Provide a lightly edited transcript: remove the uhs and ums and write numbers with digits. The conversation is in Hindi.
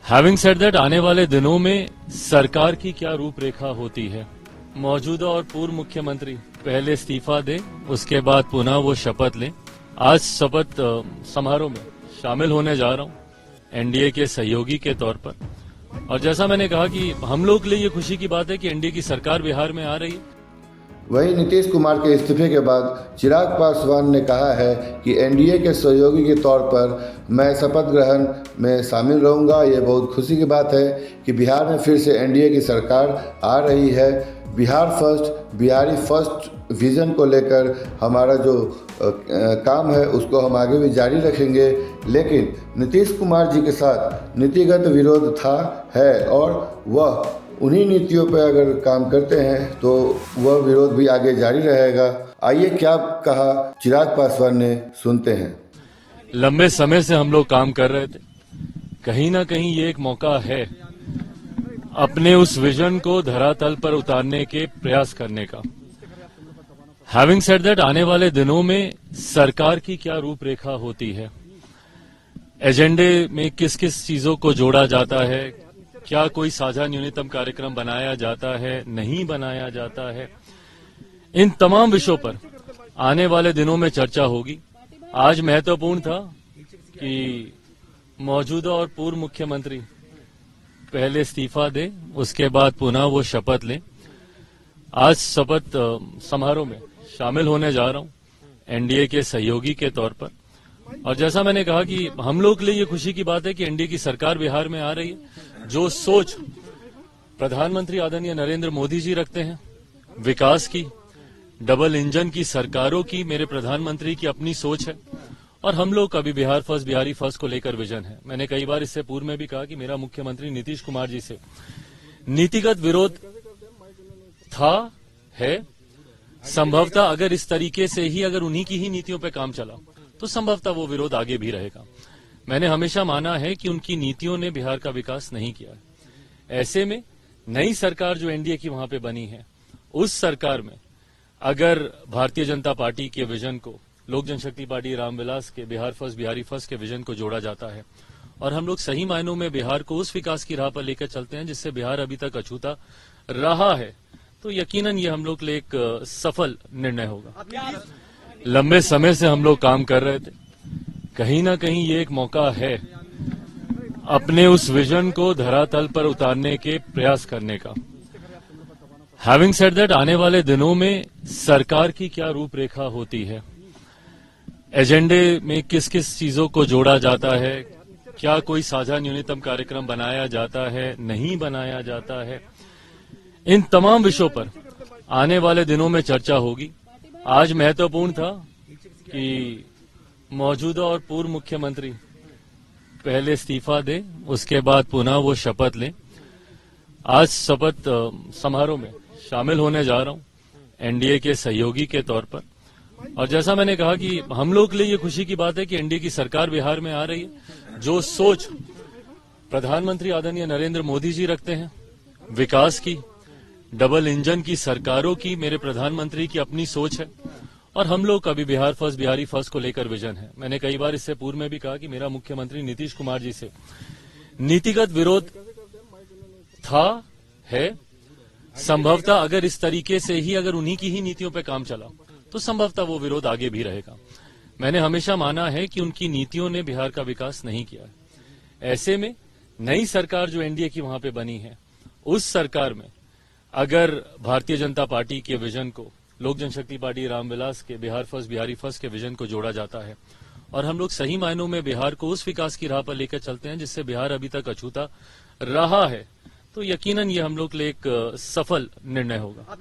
हैविंग सेड दैट, आने वाले दिनों में सरकार की क्या रूपरेखा होती है। मौजूदा और पूर्व मुख्यमंत्री पहले इस्तीफा दें, उसके बाद पुनः वो शपथ लें। आज शपथ समारोह में शामिल होने जा रहा हूं एनडीए के सहयोगी के तौर पर। और जैसा मैंने कहा कि हम लोग के लिए ये खुशी की बात है कि एनडीए की सरकार बिहार में आ रही है। वहीं नीतीश कुमार के इस्तीफे के बाद चिराग पासवान ने कहा है कि एनडीए के सहयोगी के तौर पर मैं शपथ ग्रहण में शामिल रहूंगा। ये बहुत खुशी की बात है कि बिहार में फिर से एनडीए की सरकार आ रही है। Bihar first, Bihari first vision को लेकर हमारा जो काम है उसको हम आगे भी जारी रखेंगे। लेकिन नीतीश कुमार जी के साथ नीतिगत विरोध है और वह उन्हीं नीतियों पर अगर काम करते हैं तो वह विरोध भी आगे जारी रहेगा। आइए क्या कहा चिराग पासवान ने, सुनते हैं। लंबे समय से हम लोग काम कर रहे थे, कहीं ना कहीं ये एक मौका है अपने उस विजन को धरातल पर उतारने के प्रयास करने का। हैविंग सेड दैट, आने वाले दिनों में सरकार की क्या रूपरेखा होती है, एजेंडे में किस किस चीजों को जोड़ा जाता है, क्या कोई साझा न्यूनतम कार्यक्रम बनाया जाता है, नहीं बनाया जाता है, इन तमाम विषयों पर आने वाले दिनों में चर्चा होगी। आज महत्वपूर्ण था कि मौजूदा और पूर्व मुख्यमंत्री पहले इस्तीफा दें, उसके बाद पुनः वो शपथ लें। आज शपथ समारोह में शामिल होने जा रहा हूं एनडीए के सहयोगी के तौर पर। और जैसा मैंने कहा कि हम लोग के लिए ये खुशी की बात है कि एनडीए की सरकार बिहार में आ रही है। जो सोच प्रधानमंत्री आदरणीय नरेंद्र मोदी जी रखते हैं, विकास की, डबल इंजन की सरकारों की मेरे प्रधानमंत्री की अपनी सोच है। और हम लोग का भी बिहार फर्स्ट, बिहारी फर्स्ट को लेकर विजन है। मैंने कई बार इससे पूर्व में भी कहा कि मेरा मुख्यमंत्री नीतीश कुमार जी से नीतिगत विरोध है। संभवतः अगर इस तरीके से ही अगर उन्हीं की ही नीतियों पर काम चला तो संभवतः वो विरोध आगे भी रहेगा। मैंने हमेशा माना है कि उनकी नीतियों ने बिहार का विकास नहीं किया है। ऐसे में नई सरकार जो एनडीए की वहां पे बनी है, उस सरकार में अगर भारतीय जनता पार्टी के विजन को, लोक जनशक्ति पार्टी रामविलास के बिहार फर्स्ट, बिहारी फर्स्ट के विजन को जोड़ा जाता है और हम लोग सही मायनों में बिहार को उस विकास की राह पर लेकर चलते हैं जिससे बिहार अभी तक अछूता रहा है, तो यकीनन ये हम लोग के लिए एक सफल निर्णय होगा। लंबे समय से हम लोग काम कर रहे थे, कहीं ना कहीं ये एक मौका है अपने उस विजन को धरातल पर उतारने के प्रयास करने का। हैविंग सेड दैट, आने वाले दिनों में सरकार की क्या रूपरेखा होती है, एजेंडे में किस किस चीजों को जोड़ा जाता है, क्या कोई साझा न्यूनतम कार्यक्रम बनाया जाता है, नहीं बनाया जाता है, इन तमाम विषयों पर आने वाले दिनों में चर्चा होगी। आज महत्वपूर्ण था कि मौजूदा और पूर्व मुख्यमंत्री पहले इस्तीफा दें, उसके बाद पुनः वो शपथ लें। आज शपथ समारोह में शामिल होने जा रहा हूं एनडीए के सहयोगी के तौर पर। और जैसा मैंने कहा कि हम लोग के लिए ये खुशी की बात है कि एनडीए की सरकार बिहार में आ रही है। जो सोच प्रधानमंत्री आदरणीय नरेंद्र मोदी जी रखते हैं, विकास की, डबल इंजन की सरकारों की मेरे प्रधानमंत्री की अपनी सोच है। और हम लोग का भी बिहार फर्स्ट, बिहारी फर्स्ट को लेकर विजन है। मैंने कई बार इससे पूर्व में भी कहा कि मेरा मुख्यमंत्री नीतीश कुमार जी से नीतिगत विरोध है। संभवतः अगर इस तरीके से ही अगर उन्हीं की ही नीतियों पर काम चला तो संभवतः वो विरोध आगे भी रहेगा। मैंने हमेशा माना है कि उनकी नीतियों ने बिहार का विकास नहीं किया है। ऐसे में नई सरकार जो एनडीए की वहां पे बनी है, उस सरकार में अगर भारतीय जनता पार्टी के विजन को, लोक जनशक्ति पार्टी रामविलास के बिहार फर्स्ट, बिहारी फर्स्ट के विजन को जोड़ा जाता है और हम लोग सही मायनों में बिहार को उस विकास की राह पर लेकर चलते हैं जिससे बिहार अभी तक अछूता रहा है, तो यकीनन ये हम लोग के लिए एक सफल निर्णय होगा।